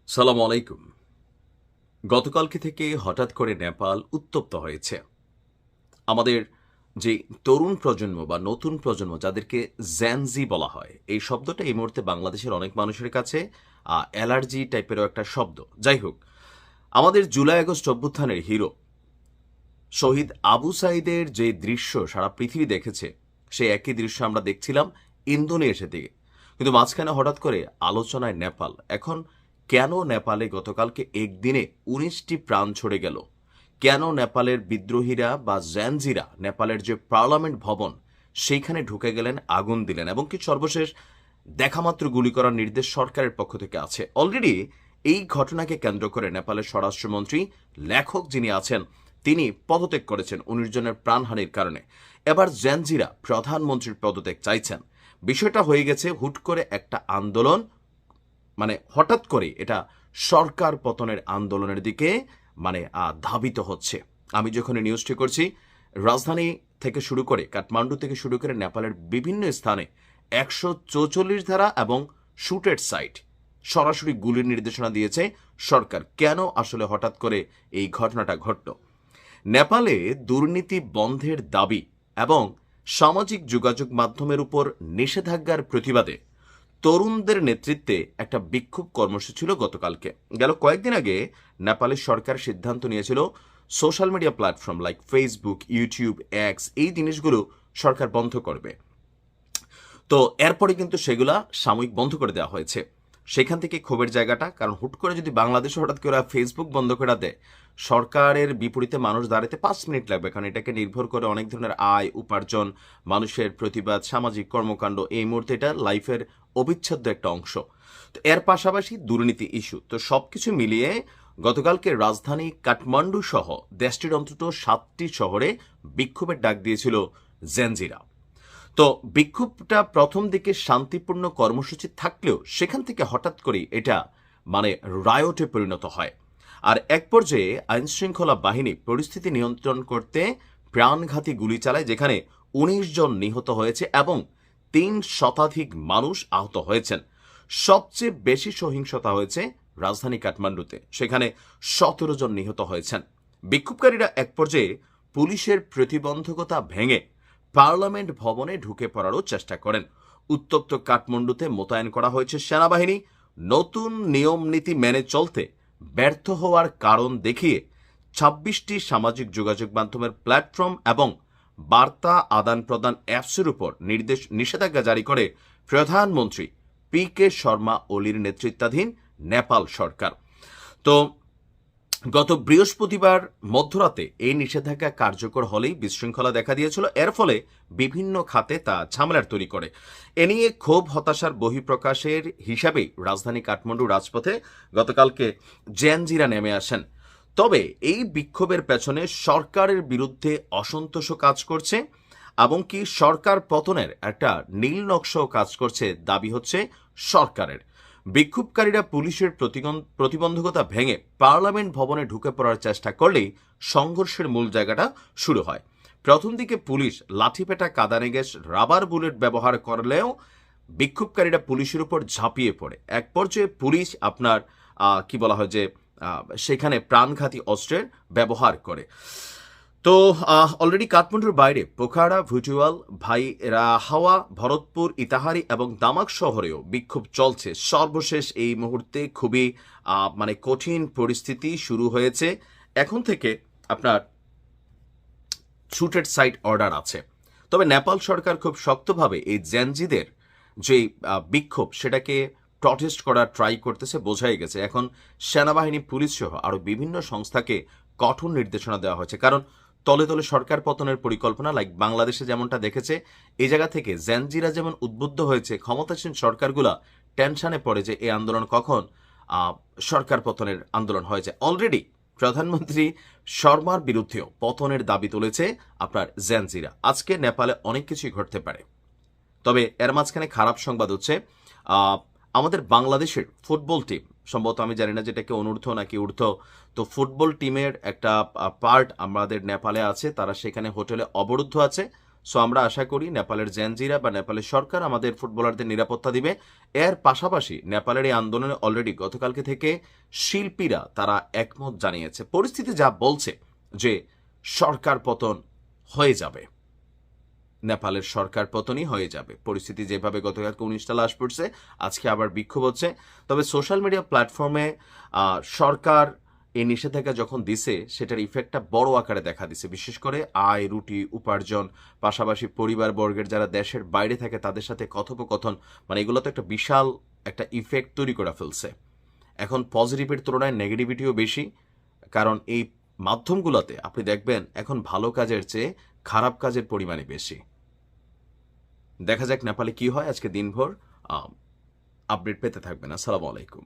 সালাম আলাইকুম। গতকালকে থেকে হঠাৎ করে নেপাল উত্তপ্ত হয়েছে। আমাদের যে তরুণ প্রজন্ম বা নতুন প্রজন্ম যাদেরকে জ্যানজি বলা হয়, এই শব্দটা এই মুহূর্তে বাংলাদেশের অনেক মানুষের কাছে অ্যালার্জি টাইপেরও একটা শব্দ। যাই হোক, আমাদের জুলাই আগস্ট অভ্যুত্থানের হিরো শহীদ আবু সাইদের যে দৃশ্য সারা পৃথিবী দেখেছে, সেই একই দৃশ্য আমরা দেখছিলাম ইন্দোনেশিয়া থেকে। কিন্তু মাঝখানে হঠাৎ করে আলোচনায় নেপাল। এখন কেন নেপালে গতকালকে একদিনে ১৯টি প্রাণ ছড়ে গেল? কেন নেপালের বিদ্রোহীরা বা জ্যানজিরা নেপালের যে পার্লামেন্ট ভবন সেইখানে ঢুকে গেলেন, আগুন দিলেন এবং কি সর্বশেষ দেখামাত্র গুলি করার নির্দেশ সরকারের পক্ষ থেকে আছে? অলরেডি এই ঘটনাকে কেন্দ্র করে নেপালের স্বরাষ্ট্রমন্ত্রী, লেখক যিনি আছেন, তিনি পদত্যাগ করেছেন ১৯ জনের প্রাণহানির কারণে। এবার জ্যানজিরা প্রধানমন্ত্রীর পদত্যাগ চাইছেন। বিষয়টা হয়ে গেছে হুট করে একটা আন্দোলন, মানে হঠাৎ করে এটা সরকার পতনের আন্দোলনের দিকে ধাবিত হচ্ছে। আমি যখন এই নিউজটি করছি, রাজধানী থেকে শুরু করে কাঠমান্ডু থেকে শুরু করে নেপালের বিভিন্ন স্থানে ১৪৪ ধারা এবং শুটেড সাইট সরাসরি গুলির নির্দেশনা দিয়েছে সরকার। কেন আসলে হঠাৎ করে এই ঘটনাটা ঘটল? নেপালে দুর্নীতি বন্ধের দাবি এবং সামাজিক যোগাযোগ মাধ্যমের উপর নিষেধাজ্ঞার প্রতিবাদে তরুণদের নেতৃত্বে একটা বিক্ষোভ কর্মসূচি ছিল গতকালকে। গেল কয়েকদিন আগে নেপালের সরকার সিদ্ধান্ত নিয়েছিল social media platform like Facebook, YouTube, x এই জিনিসগুলো সরকার বন্ধ করবে। তো এরপরে কিন্তু সেগুলা সাময়িক বন্ধ করে দেওয়া হয়েছে। সেখান থেকে ক্ষোভের জায়গাটা, কারণ হুট করে যদি বাংলাদেশে হঠাৎ করে ফেসবুক বন্ধ করে দেয়, সরকারের বিপরীতে মানুষ দাঁড়াতে ৫ মিনিট লাগবে, কারণ এটাকে নির্ভর করে অনেক ধরনের আয় উপার্জন, মানুষের প্রতিবাদ, সামাজিক কর্মকাণ্ড। এই মুহূর্তে এটা লাইফের অবিচ্ছেদ্য একটা অংশ। তো এর পাশাপাশি দুর্নীতি ইস্যু, তো সবকিছু মিলিয়ে গতকালকে রাজধানী কাঠমান্ডু সহ দেশটির অন্তত ৭টি শহরে বিক্ষোভের ডাক দিয়েছিল জেনজিরা। তো বিক্ষোভটা প্রথম দিকে শান্তিপূর্ণ কর্মসূচি থাকলেও সেখান থেকে হঠাৎ করে এটা রায়টে পরিণত হয়। আর এক পর্যায়ে আইনশৃঙ্খলা বাহিনী পরিস্থিতি নিয়ন্ত্রণ করতে প্রাণঘাতী গুলি চালায়, যেখানে ১৯ জন নিহত হয়েছে এবং ৩ শতাধিক মানুষ আহত হয়েছেন। সবচেয়ে বেশি সহিংসতা হয়েছে রাজধানী কাঠমান্ডুতে, সেখানে ১৭ জন নিহত হয়েছেন। বিক্ষোভকারীরা এক পর্যায়ে পুলিশের প্রতিবন্ধকতা ভেঙে পার্লামেন্ট ভবনে ঢুকে পড়ারও চেষ্টা করেন। উত্তপ্ত কাঠমান্ডুতে মোতায়েন করা হয়েছে সেনাবাহিনী। নতুন নিয়ম নীতি মেনে চলতে ব্যর্থ হওয়ার কারণ দেখিয়ে ২৬টি সামাজিক যোগাযোগ মাধ্যমের প্ল্যাটফর্ম এবং বার্তা আদান প্রদান অ্যাপসের উপর নিষেধাজ্ঞা জারি করে প্রধানমন্ত্রী পি.কে. শর্মা ওলির নেতৃত্বাধীন নেপাল সরকার। তো গত বৃহস্পতিবার মধ্যরাতে এই নিষেধাজ্ঞা কার্যকর হলেই বিশৃঙ্খলা দেখা দিয়েছিল। এর ফলে বিভিন্ন খাতে তা ঝামেলার তৈরি করে। এ নিয়ে ক্ষোভ হতাশার বহিঃপ্রকাশের হিসাবেই রাজধানী কাঠমান্ডু রাজপথে গতকালকে জ্যানজিরা নেমে আসেন। তবে এই বিক্ষোভের পেছনে সরকারের বিরুদ্ধে অসন্তোষও কাজ করছে এবং কি সরকার পতনের একটা নীল নকশাও কাজ করছে, দাবি হচ্ছে সরকারের। বিক্ষোভকারীরা পুলিশের প্রতিবন্ধকতা ভেঙে পার্লামেন্ট ভবনে ঢুকে পড়ার চেষ্টা করলেই সংঘর্ষের মূল জায়গাটা শুরু হয়। প্রথম দিকে পুলিশ লাঠিপেটা, কাঁদানে গ্যাস, রাবার বুলেট ব্যবহার করলেও বিক্ষোভকারীরা পুলিশের উপর ঝাঁপিয়ে পড়ে। এক পর্যায়ে পুলিশ কি বলা হয় যে সেখানে প্রাণঘাতী অস্ত্রের ব্যবহার করে। তো অলরেডি কাঠমান্ডুর বাইরে পোখারা, ভুটুয়াল, হাওয়া, ভরতপুর, ইতাহারি এবং দামাক শহরেও বিক্ষোভ চলছে। সর্বশেষ এই মুহূর্তে খুবই কঠিন পরিস্থিতি শুরু হয়েছে। এখন থেকে আপনার শুটেড সাইট অর্ডার আছে। তবে নেপাল সরকার খুব শক্তভাবে এই জ্যানজিদের যে বিক্ষোভ সেটাকে প্রটেস্ট করার ট্রাই করতেছে, বোঝাই গেছে। এখন সেনাবাহিনী, পুলিশ সহ আরো বিভিন্ন সংস্থাকে কঠোর নির্দেশনা দেওয়া হয়েছে, কারণ তলে তলে সরকার পতনের পরিকল্পনা, লাইক বাংলাদেশে যেমনটা দেখেছে, এই জায়গা থেকে জ্যানজিরা যেমন উদ্বুদ্ধ হয়েছে, ক্ষমতাসীন সরকারগুলা টেনশনে পড়ে যে এই আন্দোলন কখন সরকার পতনের আন্দোলন হয়েছে। অলরেডি প্রধানমন্ত্রী শর্মার বিরুদ্ধেও পতনের দাবি তুলেছে আপনার জ্যানজিরা। আজকে নেপালে অনেক কিছুই ঘটতে পারে। তবে এর মাঝখানে খারাপ সংবাদ হচ্ছে, আমাদের বাংলাদেশের ফুটবল টিম, সম্ভবত আমি জানি না যেটাকে অনূর্ধ্ব নাকি ঊর্ধ্ব, তো ফুটবল টিমের একটা পার্ট আমাদের নেপালে আছে, তারা সেখানে হোটেলে অবরুদ্ধ আছে। সো আমরা আশা করি নেপালের জ্যানজিরা বা নেপালের সরকার আমাদের ফুটবলারদের নিরাপত্তা দিবে। এর পাশাপাশি নেপালের এই আন্দোলনে অলরেডি গতকালকে থেকে শিল্পীরা তারা একমত জানিয়েছে। পরিস্থিতি যা বলছে যে সরকার পতন হয়ে যাবে, নেপালের সরকার পতনই হয়ে যাবে। পরিস্থিতি যেভাবে গতকালকে 19টা লাশ পড়ছে, আজকে আবার বিক্ষোভ হচ্ছে। তবে সোশ্যাল মিডিয়া প্ল্যাটফর্মে সরকার এই নিষেধাজ্ঞা যখন দিছে সেটার ইফেক্টটা বড় আকারে দেখা দিছে, বিশেষ করে আয় রুটি উপার্জন, পাশাপাশি পরিবারবর্গের যারা দেশের বাইরে থাকে তাদের সাথে কথোপকথন, মানে এগুলো তো একটা বিশাল একটা ইফেক্ট তৈরি করে ফেলছে। এখন পজিটিভের তুলনায় নেগেটিভিটিও বেশি, কারণ এই মাধ্যমগুলোতে আপনি দেখবেন এখন ভালো কাজের চেয়ে খারাপ কাজের পরিমাণই বেশি। দেখা যাক নেপালে কি হয়। আজকে দিনভর আপডেট পেতে থাকবেন। আসসালামু আলাইকুম।